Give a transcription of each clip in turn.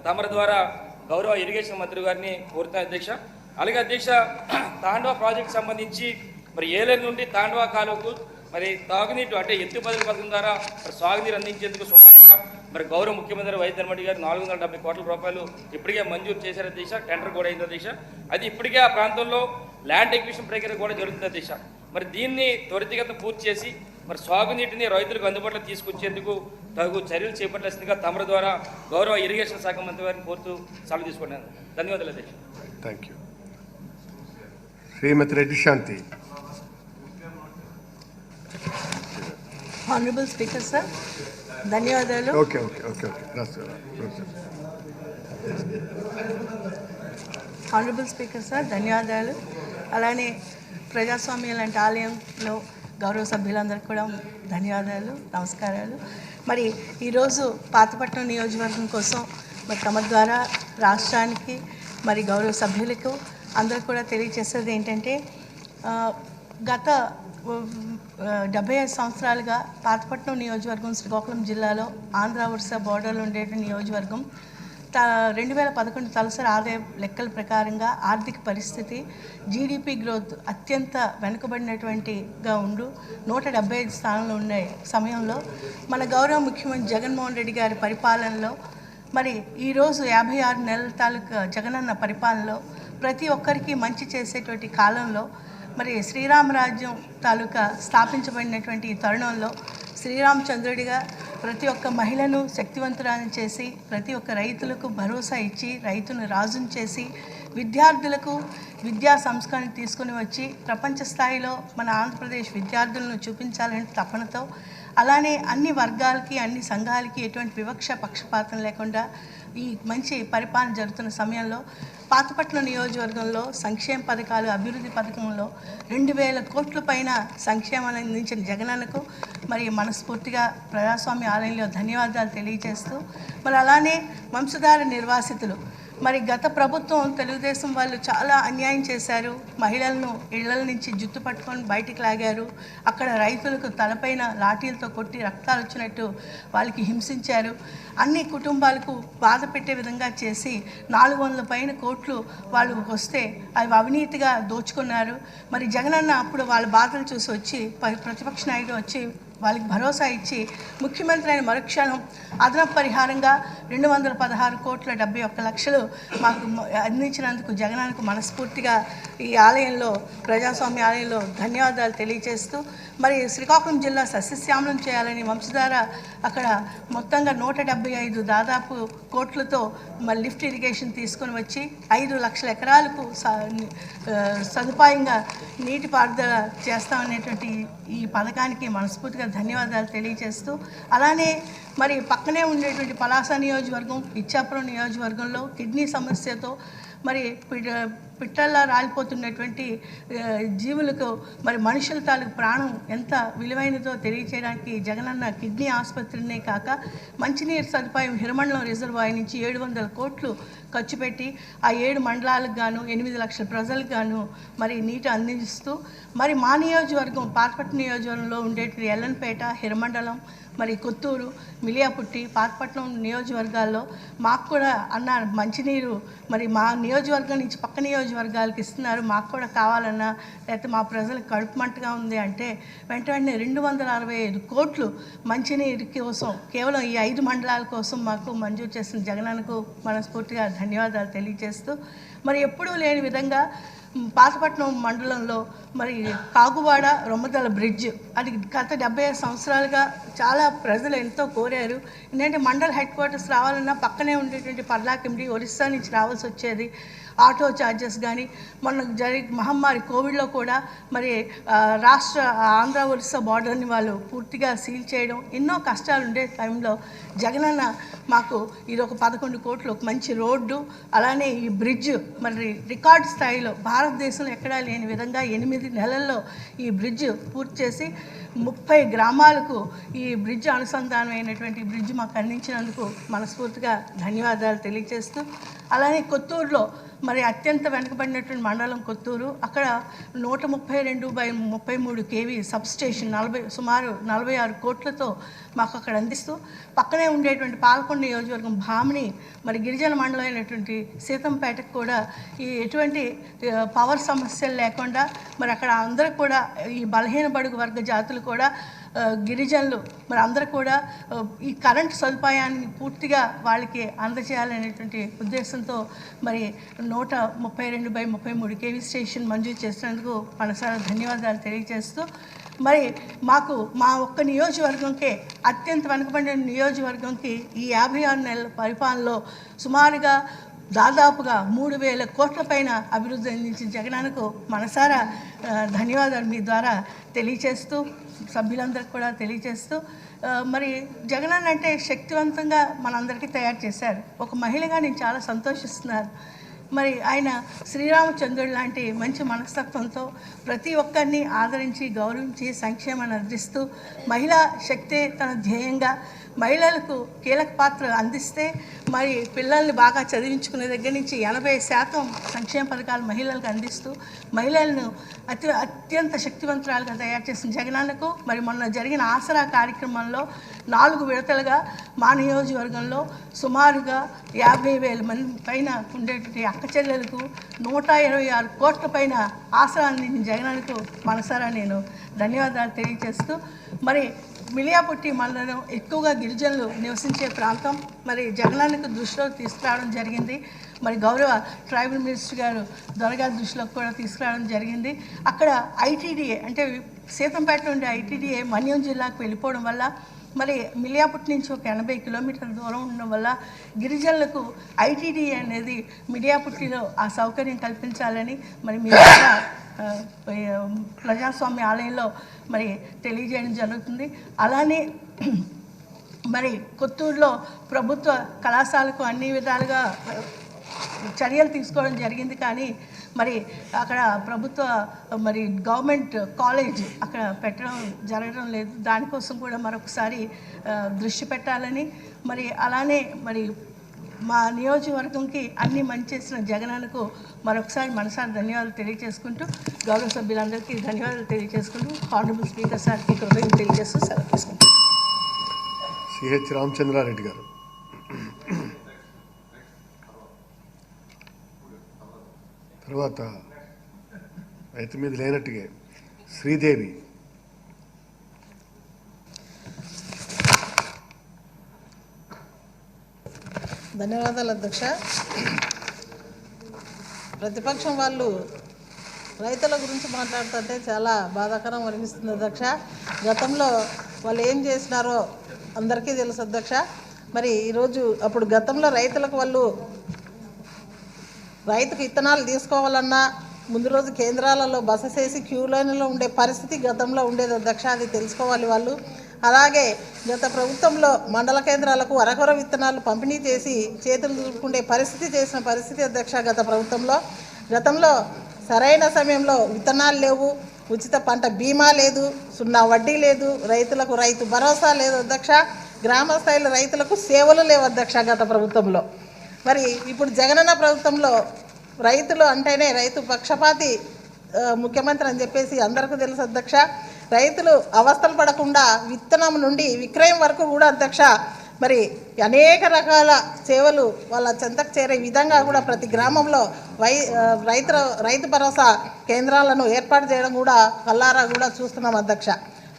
తమరి ద్వారా గౌరవ ఇరిగేషన్ మంత్రి గారిని కోరుతున్నా అధ్యక్ష. అలాగే అధ్యక్ష, తాండవ ప్రాజెక్ట్ సంబంధించి మరి ఏలేరు నుండి తాండవ కాలువకు మరి తాగునీటి అంటే ఎత్తు బదులు పథకం ద్వారా మరి సాగునీరు అందించేందుకు సుమారుగా మరి గౌరవ ముఖ్యమంత్రి వైఎస్ జగన్మోహన్ గారు 470 కోట్ల రూపాయలు ఇప్పటికే మంజూరు చేశారు అధ్యక్ష. టెండర్ కూడా అయింది అధ్యక్ష. అది ఇప్పటికే ఆ ప్రాంతంలో ల్యాండ్ ఎక్విజిషన్ ప్రక్రియ కూడా జరుగుతుంది అధ్యక్ష. మరి దీన్ని త్వరితగతిన పూర్తి చేసి మరి సాగునీటిని రైతులకు అందుబాటులో తీసుకొచ్చేందుకు తగు చర్యలు చేపట్టాల్సిందిగా తమరి ద్వారా గౌరవ ఇరిగేషన్ శాఖ మంత్రి గారిని కోరుతూ సెలవు తీసుకున్నాను. ధన్యవాదాలు అధ్యక్ష. Thank you. Shrimati Reddy Shanti. Honorable Speaker sir, ధన్యవాదాలు. ఓకే. Honorable Speaker sir, ధన్యవాదాలు. అలానే ప్రజాస్వామ్యం లాంటి ఆలయంలో గౌరవ సభ్యులందరికీ కూడా ధన్యవాదాలు, నమస్కారాలు. మరి ఈరోజు పాతపట్నం నియోజకవర్గం కోసం మరి తమ ద్వారా రాష్ట్రానికి మరి గౌరవ సభ్యులకు అందరూ కూడా తెలియజేసేది ఏంటంటే, గత 75 సంవత్సరాలుగా పాతపట్నం నియోజకవర్గం శ్రీకాకుళం జిల్లాలో ఆంధ్ర ఒరిస్సా బోర్డర్లో ఉండే నియోజకవర్గం 2011 తలసరి ఆదాయ లెక్కల ప్రకారంగా ఆర్థిక పరిస్థితి, జీడిపి గ్రోత్ అత్యంత వెనుకబడినటువంటిగా ఉండు 175 స్థానంలో ఉన్న సమయంలో మన గౌరవ ముఖ్యమంత్రి జగన్మోహన్ రెడ్డి గారి పరిపాలనలో మరి ఈరోజు 56 నెలల తాలూకా జగనన్న పరిపాలనలో ప్రతి ఒక్కరికి మంచి చేసేటువంటి కాలంలో మరి శ్రీరామరాజ్యం తాలూకా స్థాపించబడినటువంటి ఈ తరుణంలో శ్రీరామచంద్రుడిగా ప్రతి ఒక్క మహిళను శక్తివంతురాలను చేసి ప్రతి ఒక్క రైతులకు భరోసా ఇచ్చి రైతును రాజును చేసి విద్యార్థులకు విద్యా సంస్కరణ తీసుకుని వచ్చి ప్రపంచ స్థాయిలో మన ఆంధ్రప్రదేశ్ విద్యార్థులను చూపించాలని తపనతో, అలానే అన్ని వర్గాలకి అన్ని సంఘాలకి ఎటువంటి వివక్ష పక్షపాతం లేకుండా ఈ మంచి పరిపాలన జరుగుతున్న సమయంలో పాతపట్నం నియోజకవర్గంలో సంక్షేమ పథకాలు అభివృద్ధి పథకంలో 2000 కోట్ల పైన సంక్షేమాన్ని అందించిన జగనన్నకు మరి మనస్ఫూర్తిగా ప్రజాస్వామ్య ఆలయంలో ధన్యవాదాలు తెలియజేస్తూ, మరి అలానే వంశధార నిర్వాసితులు మరి గత ప్రభుత్వం తెలుగుదేశం వాళ్ళు చాలా అన్యాయం చేశారు. మహిళలను ఇళ్ల నుంచి జుట్టు పట్టుకొని బయటికి లాగారు. అక్కడ రైతులకు తలపైన లాఠీలతో కొట్టి రక్తాలు వచ్చినట్టు వాళ్ళకి హింసించారు. అన్ని కుటుంబాలకు బాధ పెట్టే విధంగా చేసి 400 పైన కోట్లు వాళ్ళు వస్తే అవి అవినీతిగా దోచుకున్నారు. మరి జగనన్న అప్పుడు వాళ్ళ బాధలు చూసి వచ్చి ప్రతిపక్ష నాయకుడు వచ్చి వాళ్ళకి భరోసా ఇచ్చి ముఖ్యమంత్రి అయిన మరుక్షణం అదనపు పరిహారంగా 216 కోట్ల 71 లక్షలు మాకు అందించినందుకు జగనన్నకు మనస్ఫూర్తిగా ఈ ఆలయంలో ప్రజాస్వామ్య ఆలయంలో ధన్యవాదాలు తెలియజేస్తూ, మరి శ్రీకాకుళం జిల్లా సస్యశ్యామలం చేయాలని వంశధార అక్కడ మొత్తంగా 175 దాదాపు కోట్లతో మరి లిఫ్ట్ ఇరిగేషన్ తీసుకొని వచ్చి 5 లక్షల ఎకరాలకు సదుపాయంగా నీటిపారుదల చేస్తామనేటువంటి ఈ పథకానికి మనస్ఫూర్తిగా ధన్యవాదాలు తెలియజేస్తూ, అలానే మరి పక్కనే ఉండేటువంటి పలాస నియోజకవర్గం ఇచ్చాపురం నియోజకవర్గంలో కిడ్నీ సమస్యతో మరి పిట్టల్లా రాలిపోతున్నటువంటి జీవులకు మరి మనుషుల తాలూకు ప్రాణం ఎంత విలువైనదో తెలియచేయడానికి జగనన్న కిడ్నీ ఆసుపత్రినే కాక మంచినీరు సదుపాయం హిరమండలం రిజర్వాయర్ నుంచి 700 కోట్లు ఖర్చు పెట్టి ఆ 7 మండలాలకు గాను 8 లక్షల ప్రజలకు గాను మరి నీటి అందిస్తూ, మరి మా నియోజకవర్గం పాతపట్నం నియోజకవర్గంలో ఉండేటువంటి ఎల్లన్పేట, హిరమండలం, మరి కొత్తూరు, మిలియాపుట్టి, పాతపట్నం నియోజకవర్గాల్లో మాకు కూడా అన్న మంచినీరు మరి మా నియోజకవర్గం నుంచి పక్క నియోజకవర్గాలకు ఇస్తున్నారు, మాకు కూడా కావాలన్నా లేకపోతే మా ప్రజలకు కడుపు మంటగా ఉంది అంటే వెంటనే 265 కోట్లు మంచినీరు కోసం కేవలం ఈ 5 మండలాల కోసం మాకు మంజూరు చేసిన జగనన్నకు మనస్ఫూర్తిగా ధన్యవాదాలు తెలియజేస్తూ, మరి ఎప్పుడూ లేని విధంగా పాతపట్నం మండలంలో మరి కాగువాడ రొమ్మదల బ్రిడ్జ్ అది గత 75 సంవత్సరాలుగా చాలా ప్రజలు ఎంతో కోరారు. ఎందుకంటే మండల్ హెడ్ క్వార్టర్స్ రావాలన్నా పక్కనే ఉండేటువంటి పర్లాకిండి ఒరిస్సా నుంచి రావాల్సి వచ్చేది. ఆటో ఛార్జెస్ కానీ మొన్న మహమ్మారి కోవిడ్లో కూడా మరి రాష్ట్ర ఆంధ్ర ఒరిస్సా బార్డర్ని వాళ్ళు పూర్తిగా సీల్ చేయడం ఎన్నో కష్టాలు ఉండే టైంలో జగనన్న మాకు ఇది ఒక 11 కోట్లు ఒక మంచి రోడ్డు, అలానే ఈ బ్రిడ్జ్ మరి రికార్డ్ స్థాయిలో భారతదేశంలో ఎక్కడా లేని విధంగా 8 నెలల్లో ఈ బ్రిడ్జ్ పూర్తి చేసి 30 గ్రామాలకు ఈ బ్రిడ్జ్ అనుసంధానమైనటువంటి బ్రిడ్జ్ మాకు అందించినందుకు మనస్ఫూర్తిగా ధన్యవాదాలు తెలియజేస్తూ, అలానే కొత్తూరులో మరి అత్యంత వెనుకబడినటువంటి మండలం కొత్తూరు, అక్కడ 132/33 కేవీ సబ్స్టేషన్ సుమారు 46 కోట్లతో మాకు అక్కడ అందిస్తూ, పక్కనే ఉండేటువంటి పాలకొండ నియోజకవర్గం భామిని మరి గిరిజన మండలం అయినటువంటి సీతంపేటకు కూడా ఈ ఎటువంటి పవర్ సమస్యలు లేకుండా మరి అక్కడ అందరూ కూడా ఈ బలహీన బడుగు వర్గ జాతులు కూడా గిరిజనులు మరి అందరూ కూడా ఈ కరెంటు సదుపాయాన్ని పూర్తిగా వాళ్ళకి అందజేయాలనేటువంటి ఉద్దేశంతో మరి 132/33 కేవీ స్టేషన్ మంజూరు చేసినందుకు మనసారా ధన్యవాదాలు తెలియజేస్తూ, మరి మాకు మా ఒక్క నియోజకవర్గంకే అత్యంత వెనుకబడిన నియోజకవర్గంకి ఈ 56 నెలల పరిపాలనలో సుమారుగా దాదాపుగా 3,000 కోట్ల పైన అభివృద్ధి అందించిన జగనన్నకు మనసారా ధన్యవాదాలు మీ ద్వారా తెలియజేస్తూ, సభ్యులందరికీ కూడా తెలియజేస్తూ, మరి జగనన్న అంటే శక్తివంతంగా మనందరికీ తయారు చేశారు. ఒక మహిళగా నేను చాలా సంతోషిస్తున్నాను. మరి ఆయన శ్రీరామచంద్రుడు లాంటి మంచి మనస్తత్వంతో ప్రతి ఒక్కరిని ఆదరించి గౌరవించి సంక్షేమాన్ని అందిస్తూ, మహిళా శక్తే తన ధ్యేయంగా మహిళలకు కీలక పాత్ర అందిస్తే మరి పిల్లల్ని బాగా చదివించుకునే దగ్గర నుంచి 80% సంక్షేమ పథకాలు మహిళలకు అందిస్తూ మహిళలను అత్యంత శక్తివంతురాలుగా తయారు చేసిన జగనన్నకు మరి మొన్న జరిగిన ఆసరా కార్యక్రమంలో 4 విడతలుగా మా నియోజకవర్గంలో సుమారుగా 50,000 మంది పైన ఉండేటువంటి అక్క చెల్లెలకు 126 కోట్ల పైన ఆసరా అందించిన జగనన్నకు మనసారా నేను ధన్యవాదాలు తెలియజేస్తూ, మరి మిలియాపుట్టి మండలం ఎక్కువగా గిరిజనులు నివసించే ప్రాంతం. మరి జగనన్నకు దృష్టిలో తీసుకురావడం జరిగింది. మరి గౌరవ ట్రైబల్ మినిస్టర్ గారు దొరగారి దృష్టిలోకి కూడా తీసుకురావడం జరిగింది. అక్కడ ఐటీడీఏ అంటే సీతంపేట నుండి ఐటీడీఏ మన్యం జిల్లాకు వెళ్ళిపోవడం వల్ల మరి మిలియాపుట్టి నుంచి ఒక 80 కిలోమీటర్ల దూరం ఉండడం వల్ల గిరిజనులకు ఐటీడీఏ అనేది మిలియాపుట్టిలో ఆ సౌకర్యం కల్పించాలని మరి మీ ప్రజాస్వామ్య ఆలయంలో మరి తెలియజేయడం జరుగుతుంది. అలానే మరి కొత్తూరులో ప్రభుత్వ కళాశాలకు అన్ని విధాలుగా చర్యలు తీసుకోవడం జరిగింది. కానీ మరి అక్కడ ప్రభుత్వ మరి గవర్నమెంట్ కాలేజ్ అక్కడ పెట్టడం జరగడం లేదు. దానికోసం కూడా మరొకసారి దృష్టి పెట్టాలని మరి అలానే మరి మా నియోజకవర్గంకి అన్ని మంచి చేసిన జగనన్నకు మరొకసారి మనసారి ధన్యవాదాలు తెలియజేసుకుంటూ, గౌరవ సభ్యులందరికీ ధన్యవాదాలు తెలియజేసుకుంటూ, హానరబుల్ స్పీకర్ సార్కి కృతజ్ఞతలు తెలియజేస్తూ సెలవు తీసుకుంటాం. సిహెచ్ రామచంద్రారెడ్డి గారు. తర్వాత రైతు మీద లేనట్టుగా శ్రీదేవి. ధన్యవాదాలు అధ్యక్ష. ప్రతిపక్షం వాళ్ళు రైతుల గురించి మాట్లాడుతుంటే చాలా బాధాకరం అనిపిస్తుంది అధ్యక్ష. గతంలో వాళ్ళు ఏం చేసినారో అందరికీ తెలుసు అధ్యక్ష. మరి ఈరోజు అప్పుడు గతంలో రైతులకు వాళ్ళు రైతుకు విత్తనాలు తీసుకోవాలన్నా ముందు రోజు కేంద్రాలలో బస చేసి క్యూ లైన్లో ఉండే పరిస్థితి గతంలో ఉండేది అధ్యక్ష. అది తెలుసుకోవాలి వాళ్ళు. అలాగే గత ప్రభుత్వంలో మండల కేంద్రాలకు అరకొర విత్తనాలు పంపిణీ చేసి చేతులు దులుపుకునే పరిస్థితి చేసిన పరిస్థితి అధ్యక్ష గత ప్రభుత్వంలో. గతంలో సరైన సమయంలో విత్తనాలు లేవు, ఉచిత పంట బీమా లేదు, 0 వడ్డీ లేదు, రైతులకు రైతు భరోసా లేదు అధ్యక్ష. గ్రామ స్థాయిలో రైతులకు సేవలు లేవు అధ్యక్ష గత ప్రభుత్వంలో. మరి ఇప్పుడు జగనన్న ప్రభుత్వంలో రైతులు అంటేనే రైతు పక్షపాతి ముఖ్యమంత్రి అని చెప్పేసి అందరికీ తెలుసు అధ్యక్ష. రైతులు అవస్థలు పడకుండా విత్తనం నుండి విక్రయం వరకు కూడా అధ్యక్ష మరి అనేక రకాల సేవలు వాళ్ళ చెంతకు చేరే విధంగా కూడా ప్రతి గ్రామంలో రైతు భరోసా కేంద్రాలను ఏర్పాటు చేయడం కూడా కల్లారా కూడా చూస్తున్నాం అధ్యక్ష.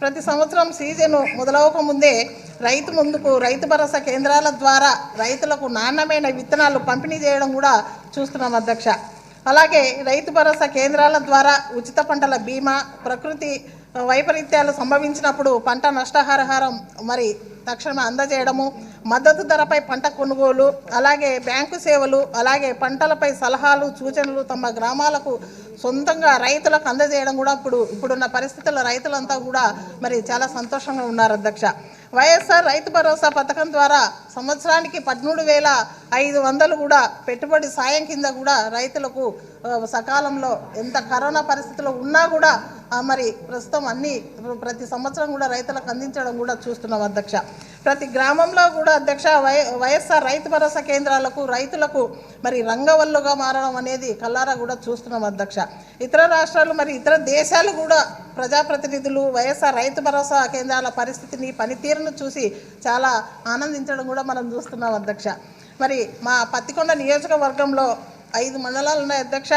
ప్రతి సంవత్సరం సీజన్ మొదలవకముందే రైతు భరోసా కేంద్రాల ద్వారా రైతులకు నాణ్యమైన విత్తనాలు పంపిణీ చేయడం కూడా చూస్తున్నాం అధ్యక్ష. అలాగే రైతు భరోసా కేంద్రాల ద్వారా ఉచిత పంటల బీమా, ప్రకృతి వైపరీత్యాలు సంభవించినప్పుడు పంట నష్టపరిహారం మరి తక్షణం అందజేయడము, మద్దతు ధరపై పంట కొనుగోలు, అలాగే బ్యాంకు సేవలు, అలాగే పంటలపై సలహాలు సూచనలు తమ గ్రామాలకు సొంతంగా రైతులకు అందజేయడం కూడా ఇప్పుడున్న పరిస్థితుల్లో రైతులంతా కూడా మరి చాలా సంతోషంగా ఉన్నారు అధ్యక్ష. వైఎస్ఆర్ రైతు భరోసా పథకం ద్వారా సంవత్సరానికి 13,500 కూడా పెట్టుబడి సాయం కింద కూడా రైతులకు సకాలంలో ఎంత కరోనా పరిస్థితుల్లో ఉన్నా కూడా మరి ప్రస్తుతం ప్రతి సంవత్సరం కూడా రైతులకు అందించడం కూడా చూస్తున్నాం అధ్యక్ష. ప్రతి గ్రామంలో కూడా అధ్యక్ష వైఎస్ఆర్ రైతు భరోసా కేంద్రాలకు రైతులకు మరి రంగవల్లుగా మారడం అనేది కల్లారా కూడా చూస్తున్నాం అధ్యక్ష. ఇతర రాష్ట్రాలు మరి ఇతర దేశాలు కూడా ప్రజాప్రతినిధులు వైఎస్ఆర్ రైతు భరోసా కేంద్రాల పరిస్థితిని పనితీరును చూసి చాలా ఆనందించడం కూడా మనం చూస్తున్నాం అధ్యక్ష. మరి మా పత్తికొండ నియోజకవర్గంలో 5 మండలాలు ఉన్నాయి అధ్యక్ష.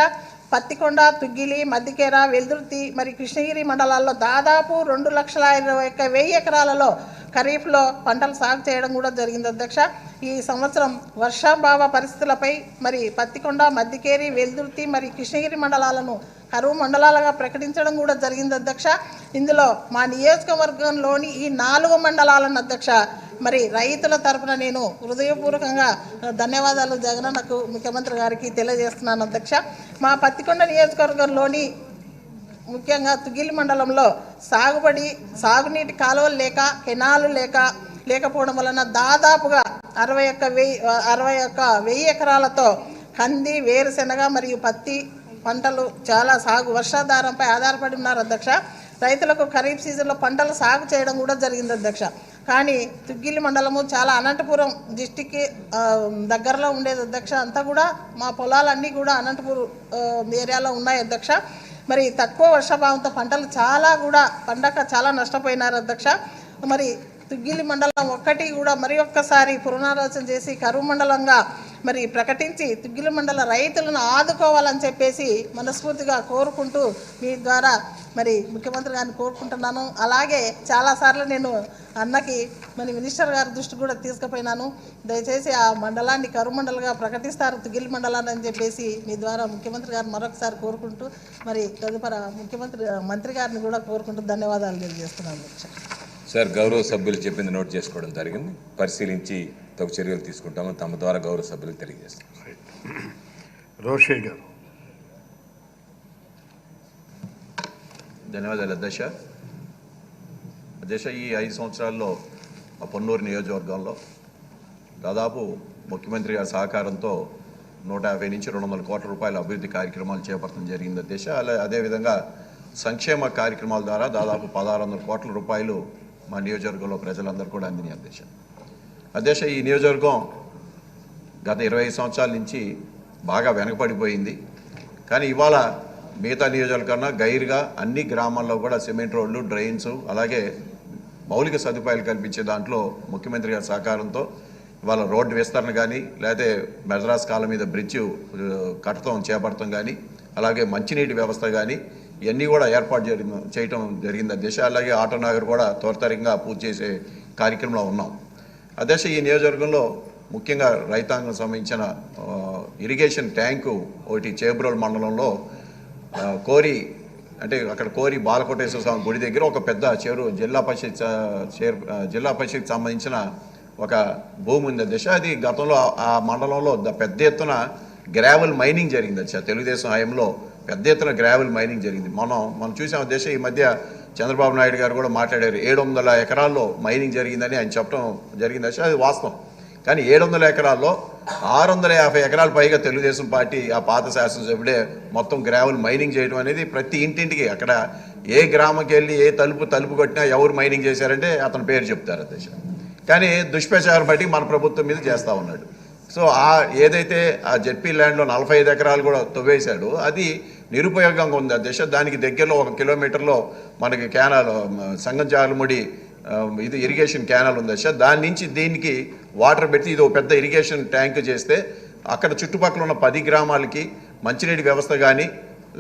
పత్తికొండ, తుగ్గిలి, మద్దికేర, వెల్దుర్తి మరి కృష్ణగిరి మండలాల్లో దాదాపు 2,21,000 ఎకరాలలో ఖరీఫ్లో పంటలు సాగు చేయడం కూడా జరిగింది అధ్యక్ష. ఈ సంవత్సరం వర్షాభావ పరిస్థితులపై మరి పత్తికొండ, మద్దికేరి, వెల్దుర్తి మరి కృష్ణగిరి మండలాలను కరువు మండలాలుగా ప్రకటించడం కూడా జరిగింది అధ్యక్ష. ఇందులో మా నియోజకవర్గంలోని ఈ 4 మండలాలను అధ్యక్ష మరి రైతుల తరపున నేను హృదయపూర్వకంగా ధన్యవాదాలు జగనన్నకు ముఖ్యమంత్రి గారికి తెలియజేస్తున్నాను అధ్యక్ష. మా పత్తికొండ నియోజకవర్గంలోని ముఖ్యంగా తుగిలి మండలంలో సాగునీటి కాలువలు లేక కెనాలు లేకపోవడం వలన దాదాపుగా 61,000 ఎకరాలతో కంది, వేరుశెనగ మరియు పత్తి పంటలు చాలా వర్షాధారంపై ఆధారపడి ఉన్నారు అధ్యక్ష. రైతులకు ఖరీఫ్ సీజన్లో పంటలు సాగు చేయడం కూడా జరిగింది అధ్యక్ష. కానీ తుగ్గిలి మండలము చాలా అనంతపురం డిస్టిక్కి దగ్గరలో ఉండేది అధ్యక్ష. అంతా కూడా మా పొలాలన్నీ కూడా అనంతపురం ఏరియాలో ఉన్నాయి అధ్యక్ష. మరి తక్కువ వర్షాభావంతో పంటలు పండక చాలా నష్టపోయినారు అధ్యక్ష. మరి తుగ్గిలి మండలం కూడా మరి ఒక్కసారి పునరాలోచన చేసి కరువు మండలంగా మరి ప్రకటించి తుగ్గిలి మండల రైతులను ఆదుకోవాలని చెప్పేసి మనస్ఫూర్తిగా కోరుకుంటూ మీ ద్వారా మరి ముఖ్యమంత్రి గారిని కోరుకుంటున్నాను. అలాగే చాలాసార్లు నేను అన్నకి మరి మినిస్టర్ గారి దృష్టి కూడా తీసుకుపోయినాను. దయచేసి ఆ మండలాన్ని కరువు మండలంగా ప్రకటిస్తారు తుగ్గిలి మండలాన్ని అని చెప్పేసి మీ ద్వారా ముఖ్యమంత్రి గారిని మరొకసారి కోరుకుంటూ మరి తదుపరి మంత్రి గారిని కూడా కోరుకుంటూ ధన్యవాదాలు తెలియజేస్తున్నాను. సార్, గౌరవ సభ్యులు చెప్పింది నోట్ చేసుకోవడం జరిగింది. పరిశీలించి తగు చర్యలు తీసుకుంటామని తమ ద్వారా గౌరవ సభ్యులకు తెలియజేస్తాం. రోషే గారు. ధన్యవాదాలు అధ్యక్ష. ఈ 5 సంవత్సరాల్లో పొన్నూరు నియోజకవర్గంలో దాదాపు ముఖ్యమంత్రి గారి సహకారంతో 150 నుంచి 200 కోట్ల రూపాయల అభివృద్ధి కార్యక్రమాలు చేపట్టడం జరిగింది అధ్యక్ష. అదేవిధంగా సంక్షేమ కార్యక్రమాల ద్వారా దాదాపు 1,600 కోట్ల రూపాయలు మా నియోజకవర్గంలో ప్రజలందరూ కూడా అందినాయి అధ్యక్ష. ఈ నియోజకవర్గం గత 25 సంవత్సరాల నుంచి బాగా వెనకబడిపోయింది. కానీ ఇవాళ మిగతా నియోజకవర్గం కన్నా గైర్గా అన్ని గ్రామాల్లో కూడా సిమెంట్ రోడ్లు, డ్రైన్స్, అలాగే మౌలిక సదుపాయాలు కల్పించే దాంట్లో ముఖ్యమంత్రి గారి సహకారంతో ఇవాళ రోడ్డు విస్తరణ కానీ, లేకపోతే మెడ్రాస్ కాలం మీద బ్రిడ్జ్ కట్టడం చేపడటం కానీ, అలాగే మంచినీటి వ్యవస్థ కానీ ఇవన్నీ కూడా ఏర్పాటు చేయటం జరిగింది అధ్యక్ష. అలాగే ఆటో నగర్ కూడా త్వరితరంగా పూర్తి చేసే కార్యక్రమంలో ఉన్నాం అధ్యక్ష. ఈ నియోజకవర్గంలో ముఖ్యంగా రైతాంగం సంబంధించిన ఇరిగేషన్ ట్యాంకు ఒకటి చేబ్రోల్ మండలంలో అక్కడ కోరి బాలకోటేశ్వర స్వామి గుడి దగ్గర ఒక పెద్ద చెరువు జిల్లా పరిషత్కి సంబంధించిన ఒక భూమి ఉంది అధ్యక్ష. అది గతంలో ఆ మండలంలో పెద్ద ఎత్తున గ్రావెల్ మైనింగ్ జరిగింది అధ్యక్ష. తెలుగుదేశం హయాంలో పెద్ద ఎత్తున గ్రావెల్ మైనింగ్ జరిగింది. మనం చూసాం అధ్యక్ష. ఈ మధ్య చంద్రబాబు నాయుడు గారు కూడా మాట్లాడారు. 700 ఎకరాల్లో మైనింగ్ జరిగిందని ఆయన చెప్పడం జరిగింది అధ్యక్ష. అది వాస్తవం. కానీ 700 ఎకరాల్లో 650 ఎకరాల పైగా తెలుగుదేశం పార్టీ ఆ పాత శాసనసభ్యుడే మొత్తం గ్రావెల్ మైనింగ్ చేయడం అనేది ప్రతి ఇంటింటికి అక్కడ ఏ గ్రామంకి వెళ్ళి ఏ తలుపు కొట్టినా ఎవరు మైనింగ్ చేశారంటే అతని పేరు చెప్తారు అధ్యక్ష. కానీ దుష్ప్రచారం బట్టి మన ప్రభుత్వం మీద చేస్తూ ఉన్నాడు. సో ఏదైతే ఆ జెడ్పీ ల్యాండ్లో 45 ఎకరాలు కూడా తవ్వేశాడు అది నిరుపయోగంగా ఉంది అధ్యక్ష. దానికి దగ్గరలో 1 కిలోమీటర్లో మనకి క్యానాల్ సంగం జాలముడి ఇది ఇరిగేషన్ క్యానాల్ ఉంది అధ్యక్ష. దాని నుంచి దీనికి వాటర్ పెట్టి ఇది ఒక పెద్ద ఇరిగేషన్ ట్యాంక్ చేస్తే అక్కడ చుట్టుపక్కల ఉన్న 10 గ్రామాలకి మంచినీటి వ్యవస్థ కానీ,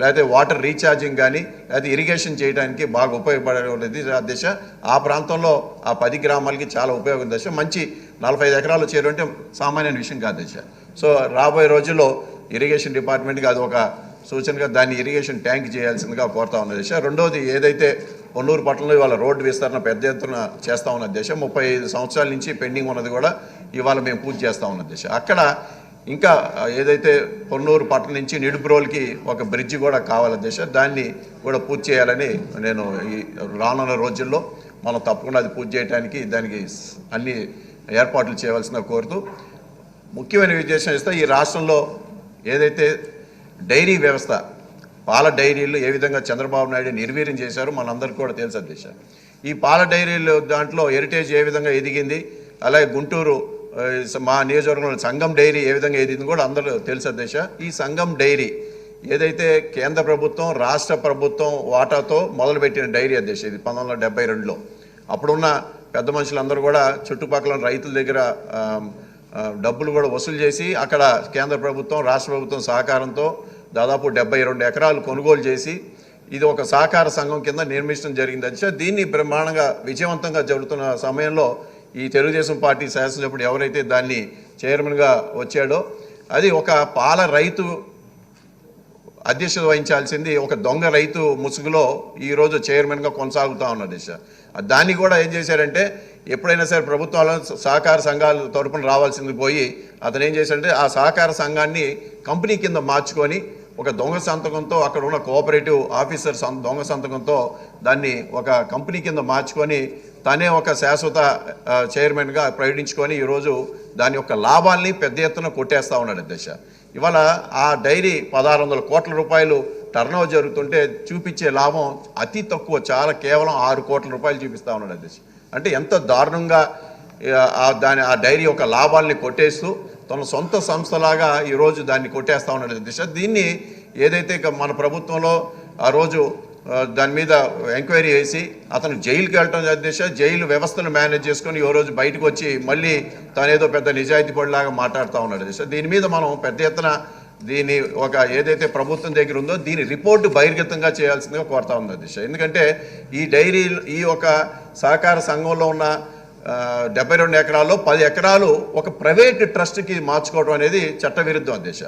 లేకపోతే వాటర్ రీఛార్జింగ్ కానీ, లేకపోతే ఇరిగేషన్ చేయడానికి బాగా ఉపయోగపడేది అధ్యక్ష. ఆ ప్రాంతంలో ఆ 10 గ్రామాలకి చాలా ఉపయోగం అధ్యక్ష. మంచి 45 ఎకరాలు చేరుంటే సామాన్యమైన విషయం కాదు అధ్యక్ష. సో రాబోయే రోజుల్లో ఇరిగేషన్ డిపార్ట్మెంట్కి అది ఒక సూచనగా దాన్ని ఇరిగేషన్ ట్యాంక్ చేయాల్సిందిగా కోరుతా ఉన్నది అధ్యక్ష. రెండోది ఏదైతే పొన్నూరు పట్టణంలో ఇవాళ రోడ్డు విస్తరణ పెద్ద ఎత్తున చేస్తూ ఉన్న అధ్యక్ష. 35 సంవత్సరాల నుంచి పెండింగ్ ఉన్నది కూడా ఇవాళ మేము పూర్తి చేస్తూ ఉన్న అధ్యక్ష. అక్కడ ఇంకా ఏదైతే పొన్నూరు పట్టణం నుంచి నిడుబ్రోల్కి ఒక బ్రిడ్జి కూడా కావాలి అధ్యక్ష. దాన్ని కూడా పూర్తి చేయాలని నేను ఈ రానున్న రోజుల్లో మనం తప్పకుండా అది పూర్తి చేయడానికి దానికి అన్ని ఏర్పాట్లు చేయవలసిన కోరుతూ ముఖ్యమైన విషయం ఇస్తే ఈ రాష్ట్రంలో ఏదైతే డైరీ వ్యవస్థ పాల డైరీలు ఏ విధంగా చంద్రబాబు నాయుడు నిర్వీర్యం చేశారో మనందరికీ కూడా తెలుసు అధ్యక్ష. ఈ పాల డైరీలు దాంట్లో హెరిటేజ్ ఏ విధంగా ఎదిగింది, అలాగే గుంటూరు మా నియోజకవర్గంలో సంగం డైరీ ఏ విధంగా ఎదిగింది కూడా అందరూ తెలుసు అధ్యక్ష. ఈ సంగం డైరీ ఏదైతే కేంద్ర ప్రభుత్వం రాష్ట్ర ప్రభుత్వం వాటాతో మొదలుపెట్టిన డైరీ అధ్యక్ష, ఇది 1972లో. అప్పుడున్న పెద్ద మనుషులందరూ కూడా చుట్టుపక్కల రైతుల దగ్గర డబ్బులు కూడా వసూలు చేసి అక్కడ కేంద్ర ప్రభుత్వం రాష్ట్ర ప్రభుత్వం సహకారంతో దాదాపు 72 ఎకరాలు కొనుగోలు చేసి ఇది ఒక సహకార సంఘం కింద నిర్మించడం జరిగింది అధ్యక్ష. దీన్ని బ్రహ్మాండంగా విజయవంతంగా జరుగుతున్న సమయంలో ఈ తెలుగుదేశం పార్టీ శాసనసభ్యుడు ఎవరైతే దాన్ని చైర్మన్గా వచ్చాడో అది ఒక పాల రైతు అధ్యక్షత వహించాల్సింది ఒక దొంగ రైతు ముసుగులో ఈరోజు చైర్మన్గా కొనసాగుతూ ఉన్నది సార్. దాన్ని కూడా ఏం చేశారంటే ఎప్పుడైనా సరే ప్రభుత్వాల సహకార సంఘాల తరపున రావాల్సింది పోయి అతను ఏం చేశాడంటే ఆ సహకార సంఘాన్ని కంపెనీ కింద మార్చుకొని ఒక దొంగ సంతకంతో అక్కడ ఉన్న కోఆపరేటివ్ ఆఫీసర్ దొంగ సంతకంతో దాన్ని ఒక కంపెనీ కింద మార్చుకొని తనే ఒక శాశ్వత చైర్మన్గా ప్రకటించుకొని ఈరోజు దాని యొక్క లాభాల్ని పెద్ద ఎత్తున కొట్టేస్తూ ఉన్నాడు అధ్యక్ష. ఇవాళ ఆ డైరీ 1600 కోట్ల రూపాయలు టర్నోవర్ జరుగుతుంటే చూపించే లాభం అతి తక్కువ, చాలా కేవలం 6 కోట్ల రూపాయలు చూపిస్తూ ఉన్నాడు అధ్యక్ష. అంటే ఎంత దారుణంగా ఆ డైరీ యొక్క లాభాలని కొట్టేస్తూ తన సొంత సంస్థలాగా ఈరోజు దాన్ని కొట్టేస్తూ ఉన్నాడు అధ్యక్ష. దీన్ని ఏదైతే మన ప్రభుత్వంలో ఆ రోజు దాని మీద ఎంక్వైరీ చేసి అతను జైలుకి వెళ్ళటం అధ్యక్ష, జైలు వ్యవస్థను మేనేజ్ చేసుకొని ఈ రోజు బయటకు వచ్చి మళ్ళీ తనేదో పెద్ద నిజాయితీ పడిలాగా మాట్లాడుతూ ఉన్నాడు అధ్యక్ష. దీని మీద మనం పెద్ద ఎత్తున దీన్ని ఒక ఏదైతే ప్రభుత్వం దగ్గర ఉందో దీని రిపోర్టు బహిర్గతంగా చేయాల్సిందిగా కోరుతా ఉంది అధ్యక్ష. ఎందుకంటే ఈ డైరీ ఈ ఒక సహకార సంఘంలో ఉన్న 72 ఎకరాల్లో 10 ఎకరాలు ఒక ప్రైవేట్ ట్రస్ట్కి మార్చుకోవడం అనేది చట్టవిరుద్ధం అధ్యక్ష.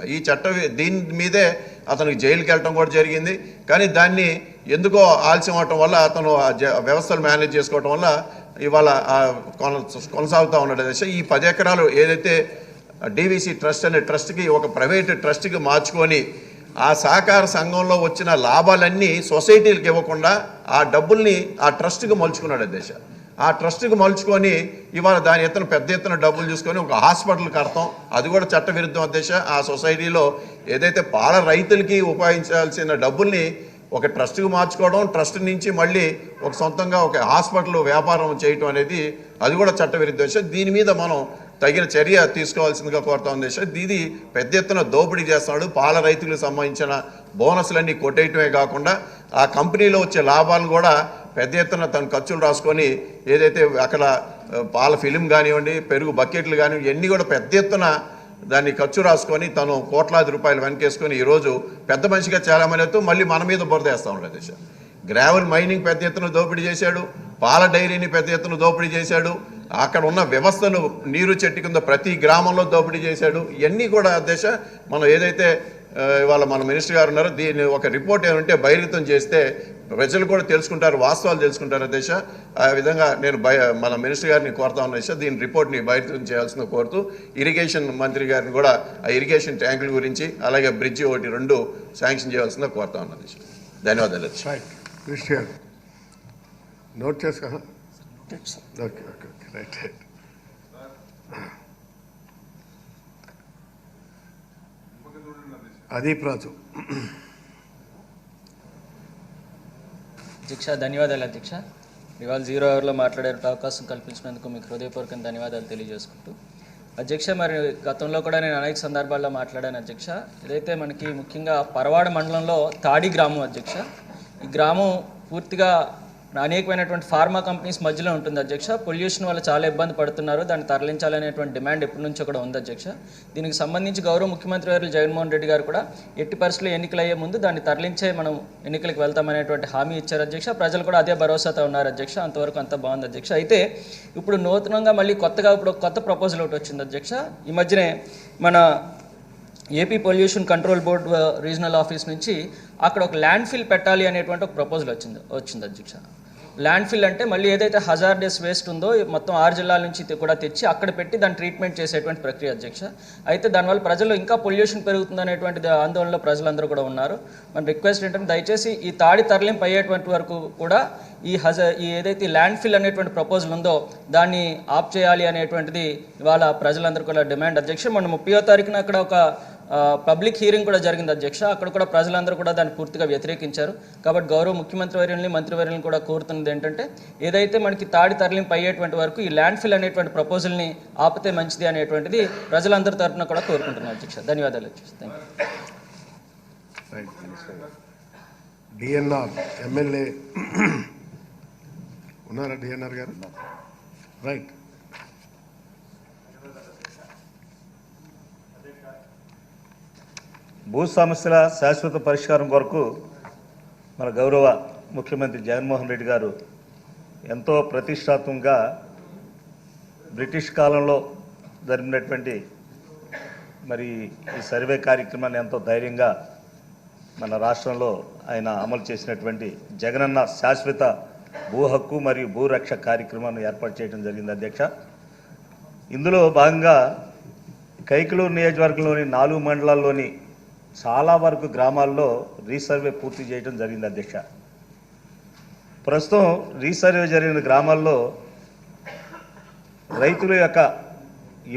దీని మీదే అతనికి జైలుకి వెళ్ళటం కూడా జరిగింది. కానీ దాన్ని ఎందుకో ఆలస్యం అవటం వల్ల అతను వ్యవస్థలు మేనేజ్ చేసుకోవటం వల్ల ఇవాళ కొనసాగుతూ ఉన్నాడు అధ్యక్ష. ఈ 10 ఎకరాలు ఏదైతే డీవీసీ ట్రస్ట్ అనే ట్రస్ట్కి ఒక ప్రైవేట్ ట్రస్ట్కి మార్చుకొని ఆ సహకార సంఘంలో వచ్చిన లాభాలన్నీ సొసైటీలకు ఇవ్వకుండా ఆ డబ్బుల్ని ఆ ట్రస్ట్కి మలుచుకున్నాడు అధ్యక్ష. ఆ ట్రస్ట్కి మలుచుకొని ఇవాళ దాని ఎత్తున పెద్ద ఎత్తున డబ్బులు చూసుకొని ఒక హాస్పిటల్ కడతాం, అది కూడా చట్టవిరుద్ధం అధ్యక్ష. ఆ సొసైటీలో ఏదైతే పాల రైతులకి ఉపయోగించాల్సిన డబ్బుల్ని ఒక ట్రస్ట్కి మార్చుకోవడం, ట్రస్ట్ నుంచి మళ్ళీ ఒక సొంతంగా ఒక హాస్పిటల్ వ్యాపారం చేయటం అనేది అది కూడా చట్టవిరుద్ధం. దీని మీద మనం తగిన చర్య తీసుకోవాల్సిందిగా కోరుతా ఉంది. ఇది పెద్ద ఎత్తున దోపిడీ చేస్తున్నాడు. పాల రైతులకు సంబంధించిన బోనస్లన్నీ కొట్టేయటమే కాకుండా ఆ కంపెనీలో వచ్చే లాభాలను కూడా పెద్ద ఎత్తున తన ఖర్చులు రాసుకొని ఏదైతే అక్కడ పాల ఫిలిం కానివ్వండి, పెరుగు బకెట్లు కానివ్వండి, ఇవన్నీ కూడా పెద్ద ఎత్తున దాన్ని ఖర్చు రాసుకొని తను కోట్లాది రూపాయలు వెనకేసుకొని ఈరోజు పెద్ద మనిషిగా చాలామంది ఎత్తు మళ్ళీ మన మీద బురదేస్తూ ఉన్నాడు అధ్యక్ష. గ్రావెల్ మైనింగ్ పెద్ద ఎత్తున దోపిడీ చేశాడు, పాల డైరీని పెద్ద ఎత్తున దోపిడీ చేశాడు, అక్కడ ఉన్న వ్యవస్థను నీరు చెట్టు కింద ప్రతి గ్రామంలో దోపిడీ చేశాడు. ఇవన్నీ కూడా అధ్యక్ష మనం ఏదైతే ఇవాళ మన మినిస్టర్ గారు ఉన్నారో దీన్ని ఒక రిపోర్ట్ ఏమంటే బహిర్గతం చేస్తే ప్రజలు కూడా తెలుసుకుంటారు, వాస్తవాలు తెలుసుకుంటారు అధ్యక్ష. ఆ విధంగా నేను మన మినిస్టర్ గారిని కోరుతా ఉన్నా అధ్యక్ష, దీని రిపోర్ట్ని బహిర్గతం చేయాల్సింది కోరుతూ ఇరిగేషన్ మంత్రి గారిని కూడా ఆ ఇరిగేషన్ ట్యాంకుల గురించి అలాగే బ్రిడ్జి 1-2 శాంక్షన్ చేయాల్సిందిగా కోరుతా ఉన్నా అధ్యక్ష. ధన్యవాదాలు అధ్యక్ష. మినిస్టర్ గారు నోట్ చేసుకో. Okay okay okay right right. Adeep Raju. అధ్యక్ష ధన్యవాదాలు అధ్యక్ష. ఇవాళ 0 అవర్లో మాట్లాడే అవకాశం కల్పించినందుకు మీకు హృదయపూర్వకంగా ధన్యవాదాలు తెలియజేసుకుంటూ అధ్యక్ష, మరి గతంలో కూడా నేను అనేక సందర్భాల్లో మాట్లాడాను అధ్యక్ష. ఇదైతే మనకి ముఖ్యంగా పరవాడ మండలంలో తాడి గ్రామం అధ్యక్ష. ఈ గ్రామం పూర్తిగా అనేకమైనటువంటి ఫార్మా కంపెనీస్ మధ్యలో ఉంటుంది అధ్యక్ష. పొల్యూషన్ వల్ల చాలా ఇబ్బంది పడుతున్నారు, దాన్ని తరలించాలనేటువంటి డిమాండ్ ఎప్పటి నుంచో కూడా ఉంది అధ్యక్ష. దీనికి సంబంధించి గౌరవ ముఖ్యమంత్రి గారు జగన్మోహన్ రెడ్డి గారు కూడా ఎట్టి పరిస్థితుల్లో ఎన్నికలు అయ్యే ముందు దాన్ని తరలించే మనం ఎన్నికలకు వెళ్తామనేటువంటి హామీ ఇచ్చారు అధ్యక్ష. ప్రజలు కూడా అదే భరోసాతో ఉన్నారు అధ్యక్ష. అంతవరకు అంత బాగుంది అధ్యక్ష. అయితే ఇప్పుడు నూతనంగా మళ్ళీ కొత్తగా ఇప్పుడు కొత్త ప్రపోజల్ ఒకటి వచ్చింది అధ్యక్ష. ఈ మధ్యనే మన AP pollution control board regional office నుంచి అక్కడ ఒక ల్యాండ్ ఫిల్ పెట్టాలి అనేటువంటి ఒక ప్రపోజల్ వచ్చింది అధ్యక్ష. ల్యాండ్ ఫిల్ అంటే మళ్ళీ ఏదైతే హజార్డస్ వేస్ట్ ఉందో మొత్తం 6 జిల్లాల నుంచి కూడా తెచ్చి అక్కడ పెట్టి దాన్ని ట్రీట్మెంట్ చేసేటువంటి ప్రక్రియ అధ్యక్ష. అయితే దానివల్ల ప్రజలు ఇంకా పొల్యూషన్ పెరుగుతుందనేటువంటి ఆందోళనలో ప్రజలందరూ కూడా ఉన్నారు. మన రిక్వెస్ట్ ఏంటంటే దయచేసి ఈ తాడి తరలింపు అయ్యేటువంటి వరకు కూడా ఈ ఏదైతే ల్యాండ్ ఫిల్ అనేటువంటి ప్రపోజల్ ఉందో దాన్ని ఆప్ చేయాలి అనేటువంటిది ఇవాళ ప్రజలందరూ కూడా డిమాండ్ అధ్యక్ష. మొన్న 30వ తారీఖున అక్కడ ఒక పబ్లిక్ హీరింగ్ కూడా జరిగింది అధ్యక్ష. అక్కడ కూడా ప్రజలందరూ కూడా దాన్ని పూర్తిగా వ్యతిరేకించారు. కాబట్టి గౌరవ ముఖ్యమంత్రి వర్యుల్ని మంత్రివర్యుల్ని కూడా కోరుతున్నది ఏంటంటే ఏదైతే మనకి తాడి తరలింపు అయ్యేటువంటి వరకు ఈ ల్యాండ్ ఫిల్ అనేటువంటి ప్రపోజల్ని ఆపితే మంచిది అనేటువంటిది ప్రజలందరి తరఫున కూడా కోరుకుంటున్నాను అధ్యక్ష. ధన్యవాదాలు అధ్యక్ష. Thank you. డిఎన్ఆర్ ఎమ్మెల్యే ఉన్నారా? డిఎన్ఆర్ గారు రైట్. భూ సమస్యల శాశ్వత పరిష్కారం కొరకు మన గౌరవ ముఖ్యమంత్రి జగన్మోహన్ రెడ్డి గారు ఎంతో ప్రతిష్టాత్మకంగా బ్రిటిష్ కాలంలో జరిగినటువంటి మరి ఈ సర్వే కార్యక్రమాన్ని ఎంతో ధైర్యంగా మన రాష్ట్రంలో ఆయన అమలు చేసినటువంటి జగనన్న శాశ్వత భూ హక్కు మరియు భూరక్ష కార్యక్రమాన్ని ఏర్పాటు చేయడం జరిగింది అధ్యక్ష. ఇందులో భాగంగా కైకలూరు నియోజకవర్గంలోని 4 మండలాల్లోని చాలా వరకు గ్రామాల్లో రీసర్వే పూర్తి చేయడం జరిగింది అధ్యక్ష. ప్రస్తుతం రీసర్వే జరిగిన గ్రామాల్లో రైతుల యొక్క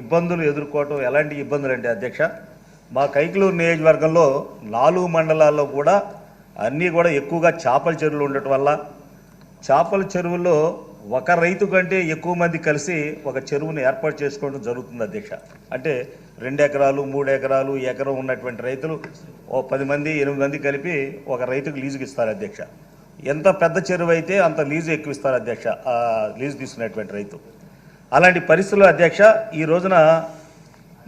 ఇబ్బందులు ఎదుర్కోవటం ఎలాంటి ఇబ్బందులు అంటే అధ్యక్ష, మా కైకలూరు నియోజకవర్గంలో 4 మండలాల్లో కూడా అన్నీ కూడా ఎక్కువగా చేపల చెరువులు ఉండటం వల్ల చేపల చెరువుల్లో ఒక రైతు కంటే ఎక్కువ మంది కలిసి ఒక చెరువును ఏర్పాటు చేసుకోవడం జరుగుతుంది అధ్యక్ష. అంటే 2 ఎకరాలు 3 ఎకరాలు ఎకరం ఉన్నటువంటి రైతులు 10 మంది 8 మంది కలిపి ఒక రైతుకు లీజుకి ఇస్తారు అధ్యక్ష. ఎంత పెద్ద చెరువు అయితే అంత లీజు ఎక్కువ ఇస్తారు అధ్యక్ష, లీజు తీసుకునేటువంటి రైతు. అలాంటి పరిస్థితుల్లో అధ్యక్ష ఈ రోజున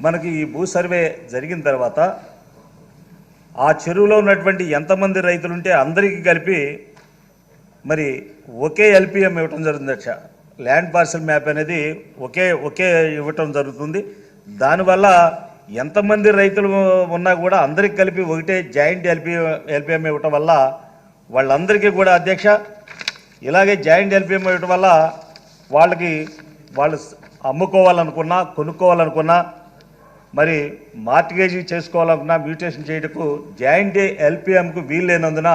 మనకి ఈ భూ సర్వే జరిగిన తర్వాత ఆ చెరువులో ఉన్నటువంటి ఎంతమంది రైతులు ఉంటే అందరికీ కలిపి మరి ఒకే ఎల్పిఎం ఇవ్వటం జరుగుతుంది అధ్యక్ష. ల్యాండ్ పార్సల్ మ్యాప్ అనేది ఒకే ఇవ్వటం జరుగుతుంది. దానివల్ల ఎంతమంది రైతులు ఉన్నా కూడా అందరికి కలిపి ఒకటే జాయింట్ ఎల్పిఎం ఇవ్వటం వల్ల వాళ్ళందరికీ కూడా అధ్యక్ష ఇలాగే జాయింట్ ఎల్పిఎం ఇవ్వటం వల్ల వాళ్ళు అమ్ముకోవాలనుకున్నా కొనుక్కోవాలనుకున్నా మరి మార్టిగేజ్ చేసుకోవాలనుకున్నా మ్యూటేషన్ చేయటకు జాయింట్ ఎల్పిఎంకు వీల్లేనందున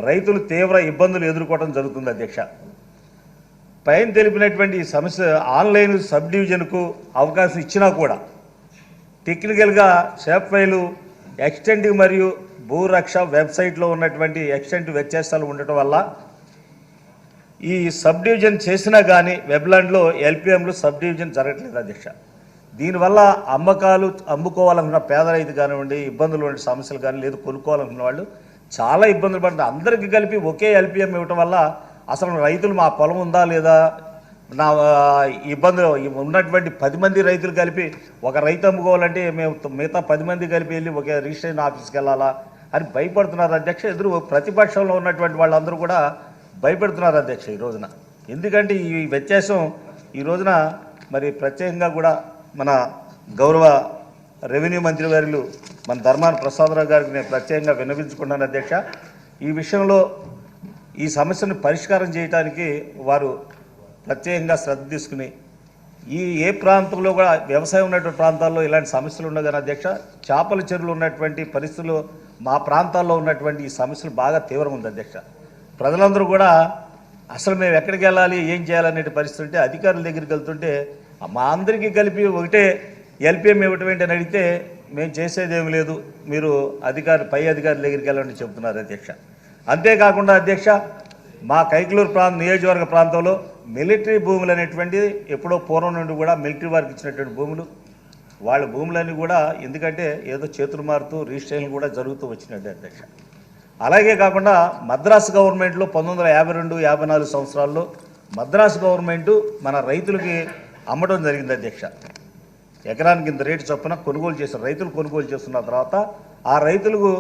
రైతులు తీవ్ర ఇబ్బందులు ఎదుర్కోవడం జరుగుతుంది అధ్యక్ష. పైన తెలిపినటువంటి ఈ సమస్య ఆన్లైన్ సబ్ డివిజన్కు అవకాశం ఇచ్చినా కూడా టెక్నికల్గా షేప్ ఫైలు ఎక్స్టెంట్ మరియు భూరక్ష వెబ్సైట్లో ఉన్నటువంటి ఎక్స్టెంట్ వ్యత్యాసాలు ఉండటం వల్ల ఈ సబ్ డివిజన్ చేసినా కానీ వెబ్లాండ్లో ఎల్పిఎంలు సబ్ డివిజన్ జరగట్లేదు అధ్యక్ష. దీనివల్ల అమ్ముకోవాలనుకున్న పేద రైతు కానివ్వండి, ఇబ్బందులు ఉండే సమస్యలు కానీ లేదు కొనుక్కోవాలనుకున్న వాళ్ళు చాలా ఇబ్బందులు పడుతున్నారు. అందరికీ కలిపి ఒకే ఎల్పిఎం ఇవ్వటం వల్ల అసలు రైతులు మా పొలం ఉందా లేదా, నా ఇబ్బందులు ఉన్నటువంటి 10 మంది రైతులు కలిపి ఒక రైతు అమ్ముకోవాలంటే మేము మిగతా 10 మంది కలిపి వెళ్ళి ఒకే రిజిస్ట్రేషన్ ఆఫీస్కి వెళ్ళాలా అని భయపడుతున్నారు అధ్యక్ష. ప్రతిపక్షంలో ఉన్నటువంటి వాళ్ళందరూ కూడా భయపెడుతున్నారు అధ్యక్ష ఈ రోజున. ఎందుకంటే ఈ వ్యత్యాసం ఈ రోజున మరి ప్రత్యేకంగా కూడా మన గౌరవ రెవెన్యూ మంత్రి వారిలు మన ధర్మాన ప్రసాదరావు గారికి నేను ప్రత్యేకంగా విన్నవించుకున్నాను అధ్యక్ష. ఈ విషయంలో ఈ సమస్యను పరిష్కారం చేయడానికి వారు ప్రత్యేకంగా శ్రద్ధ తీసుకుని ఏ ప్రాంతంలో కూడా వ్యవసాయం ఉన్నటువంటి ప్రాంతాల్లో ఇలాంటి సమస్యలు ఉన్నాయి కానీ అధ్యక్ష చేపల చెరువులు ఉన్నటువంటి పరిస్థితులు మా ప్రాంతాల్లో ఉన్నటువంటి ఈ సమస్యలు బాగా తీవ్రంగా ఉంది అధ్యక్ష. ప్రజలందరూ కూడా అసలు మేము ఎక్కడికి వెళ్ళాలి ఏం చేయాలనే పరిస్థితి ఉంటే అధికారుల దగ్గరికి వెళ్తుంటే మా అందరికీ కలిపి ఒకటే ఎల్పిఎం ఇవ్వటం ఏంటని అడిగితే మేము చేసేదేమి లేదు, మీరు పై అధికారుల దగ్గరికి వెళ్ళండి చెబుతున్నారు అధ్యక్ష. అంతేకాకుండా అధ్యక్ష మా కైకలూరు నియోజకవర్గ ప్రాంతంలో మిలిటరీ భూములు అనేటువంటి ఎప్పుడో పూర్వం నుండి కూడా మిలిటరీ వారికి ఇచ్చినటువంటి భూములు వాళ్ళ భూములన్నీ కూడా ఎందుకంటే ఏదో చేతులు మారుతూ రిజిస్ట్రేషన్ కూడా జరుగుతూ వచ్చినట్టు అధ్యక్ష. అలాగే కాకుండా మద్రాసు గవర్నమెంట్లో 1952-54 సంవత్సరాల్లో మద్రాసు గవర్నమెంటు మన రైతులకి అమ్మడం జరిగింది అధ్యక్ష. ఎకరానికి ఇంత రేటు చొప్పున కొనుగోలు చేశారు, రైతులు కొనుగోలు చేస్తున్న తర్వాత ఆ రైతులకు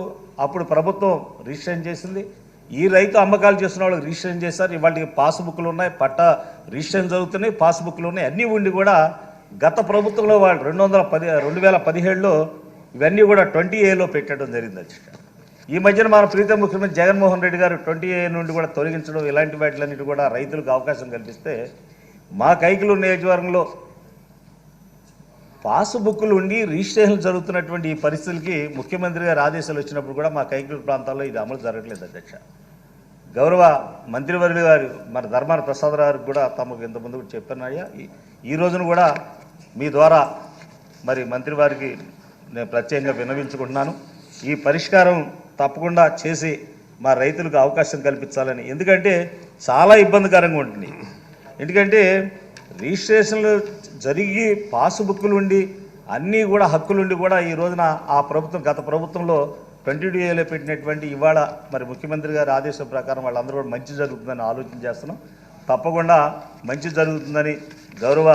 అప్పుడు ప్రభుత్వం రిజిస్ట్రేషన్ చేసింది. ఈ రైతు అమ్మకాలు చేస్తున్న వాళ్ళకి రిజిస్ట్రేషన్ చేశారు. ఇవాళకి పాస్బుక్లు ఉన్నాయి, పట్టా రిజిస్ట్రేషన్ జరుగుతున్నాయి, పాస్బుక్లు ఉన్నాయి, అన్నీ ఉండి కూడా గత ప్రభుత్వంలో వాళ్ళు 2017లో ఇవన్నీ కూడా 20A పెట్టడం జరిగింది అధ్యక్ష. ఈ మధ్యన మన ప్రీత ముఖ్యమంత్రి జగన్మోహన్ రెడ్డి గారు 20A నుండి కూడా తొలగించడం ఇలాంటి వాటిలన్నిటి కూడా రైతులకు అవకాశం కల్పిస్తే మా కైకలూరు నియోజకవర్గంలో పాస్బుక్లు ఉండి రిజిస్ట్రేషన్ జరుగుతున్నటువంటి ఈ పరిస్థితులకి ముఖ్యమంత్రి గారు ఆదేశాలు వచ్చినప్పుడు కూడా మా కైకలూరు ప్రాంతాల్లో ఇది అమలు జరగట్లేదు అధ్యక్ష. గౌరవ మంత్రివర్యులు గారు మన ధర్మాన ప్రసాదరావు గారికి కూడా తమకు ఇంతకుముందు కూడా చెప్పానయ్యా, ఈ రోజున కూడా మీ ద్వారా మరి మంత్రి వారికి నేను ప్రత్యేకంగా విన్నవించుకుంటున్నాను. ఈ పరిష్కారం తప్పకుండా చేసి మా రైతులకు అవకాశం కల్పించాలని. ఎందుకంటే చాలా ఇబ్బందికరంగా ఉంటుంది. ఎందుకంటే రిజిస్ట్రేషన్లు జరిగి పాస్బుక్లు ఉండి అన్నీ కూడా హక్కులుండి కూడా ఈ రోజున ఆ ప్రభుత్వం గత ప్రభుత్వంలో 22A పెట్టినటువంటి ఇవాళ మరి ముఖ్యమంత్రి గారి ఆదేశం ప్రకారం వాళ్ళందరూ కూడా మంచి జరుగుతుందని ఆలోచన చేస్తున్నాం. తప్పకుండా మంచి జరుగుతుందని గౌరవ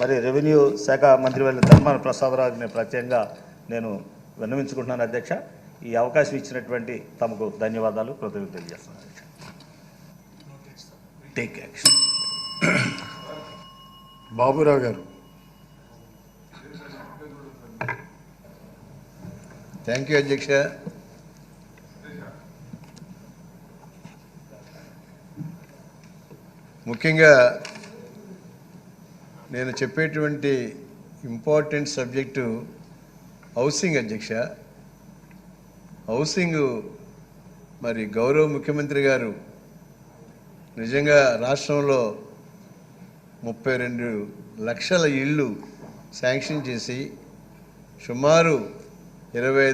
మరి రెవెన్యూ శాఖ మంత్రి వాళ్ళ ధర్మాన ప్రసాదరావుని ప్రత్యేకంగా నేను విన్నవించుకుంటున్నాను అధ్యక్ష. ఈ అవకాశం ఇచ్చినటువంటి తమకు ధన్యవాదాలు, కృతజ్ఞతలు తెలియజేస్తున్నాను. Take action. బాబురావు గారు. థ్యాంక్ యూ అధ్యక్ష. ముఖ్యంగా నేను చెప్పేటువంటి ఇంపార్టెంట్ సబ్జెక్టు హౌసింగ్ అధ్యక్ష. హౌసింగ్ మరి గౌరవ ముఖ్యమంత్రి గారు నిజంగా రాష్ట్రంలో 32 లక్షల ఇళ్ళు శాంక్షన్ చేసి సుమారు 25